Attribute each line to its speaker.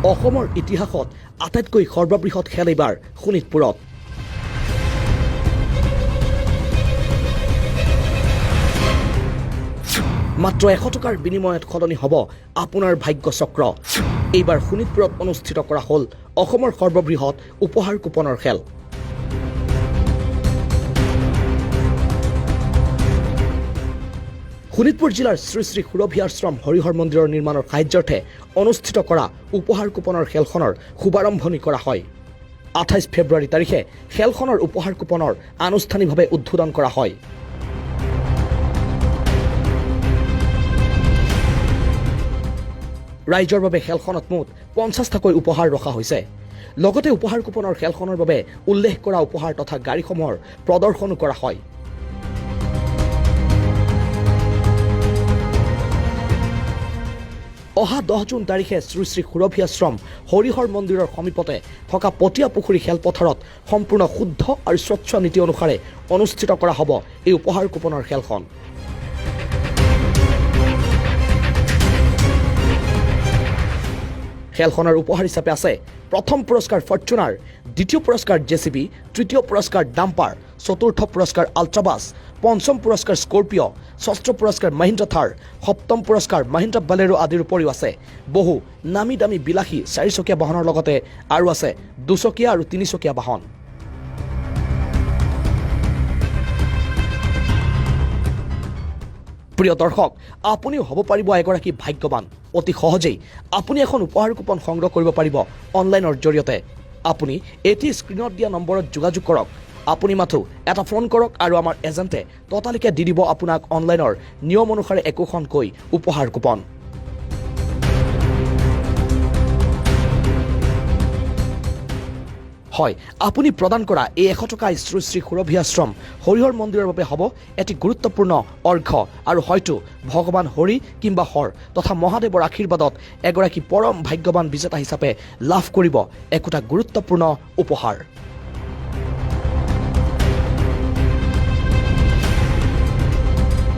Speaker 1: অসমৰ ইতিহাসত আটাইতকৈ সৰ্ববৃহৎ খেল এইবাৰ শোণিতপুৰত। মাত্ৰ 100 টকাৰ বিনিময়ত সলনি হ'ব আপোনাৰ ভাগ্য চক্ৰ। এইবাৰ শোণিতপুৰত অনুষ্ঠিত কৰা হ'ল অসমৰ সৰ্ববৃহৎ উপহাৰ কুপনৰ খেল। শোণিতপুৰ জিলাৰ শ্ৰী শ্ৰী সুৰভি আশ্ৰম হৰিহৰ মন্দিৰৰ নিৰ্মাণৰ সাহায্যাৰ্থে অনুষ্ঠিত কৰা উপহাৰ কুপনৰ খেলখনৰ শুভাৰম্ভণি কৰা হয়। 28 ফেব্ৰুৱাৰী তাৰিখে খেলখনৰ উপহাৰ কুপনৰ আনুষ্ঠানিকভাৱে উদ্বোধন কৰা হয়। ৰাইজৰ বাবে খেলখনত মুঠ 50টাকৈ উপহাৰ ৰখা হৈছে। লগতে উপহাৰ কুপনৰ খেলখনৰ বাবে উল্লেখ কৰা উপহাৰ তথা গাড়ীসমূহৰ প্ৰদৰ্শনো কৰা হয়। অহা 10 জুন তাৰিখে শ্ৰী শ্ৰী সুৰভি আশ্ৰম হৰিহৰ মন্দিৰৰ সমীপতে থকা পটীয়া পুখুৰী খেলপথাৰত সম্পূৰ্ণ শুদ্ধ আৰু স্বচ্ছ নীতি অনুসাৰে অনুষ্ঠিত কৰা হ'ব এই উপহাৰ কুপনৰ খেলখন। খেলখনৰ উপহাৰ হিচাপে আছে প্ৰথম পুৰস্কাৰ ফৰ্চুনাৰ, দ্বিতীয় পুৰস্কাৰ জেচিবি, তৃতীয় পুৰস্কাৰ ডাম্পাৰ, চতুৰ্থ পুৰস্কাৰ আল্ট্ৰাবাছ, পঞ্চম পুৰস্কাৰ স্কৰ্পিঅ', ষষ্ঠ পুৰস্কাৰ মহিন্দ্ৰা থাৰ, সপ্তম পুৰস্কাৰ মহিন্দ্ৰা বলেৰো আদিৰ উপৰিও আছে বহু নামী দামী বিলাসী 4চকীয়া বাহনৰ লগতে আৰু আছে 2চকীয়া আৰু 3চকীয়া বাহন। প্ৰিয় দৰ্শক, আপুনিও হ'ব পাৰিব এগৰাকী ভাগ্যৱান। অতি সহজেই আপুনি এখন উপহাৰ কুপন সংগ্ৰহ কৰিব পাৰিব অনলাইনৰ জৰিয়তে। আপুনি এটি স্ক্ৰীণত দিয়া নম্বৰত যোগাযোগ কৰক। আপুনি মাথো এটা ফোন কৰক আৰু আমাৰ এজেণ্টে ততালিকে দি দিব আপোনাক অনলাইনৰ নিয়ম অনুসাৰে একোখনকৈ উপহাৰ কুপন। হয়, আপুনি প্ৰদান কৰা এই 100 টকা শ্ৰী শ্ৰী সুৰভি আশ্ৰম হৰিহৰ মন্দিৰৰ বাবে হ'ব এটি গুৰুত্বপূৰ্ণ অৰ্ঘ্য আৰু হয়তো ভগৱান হৰি কিংবা হৰ তথা মহাদেৱৰ আশীৰ্বাদত এগৰাকী পৰম ভাগ্যৱান বিজেতা হিচাপে লাভ কৰিব একোটা গুৰুত্বপূৰ্ণ উপহাৰ।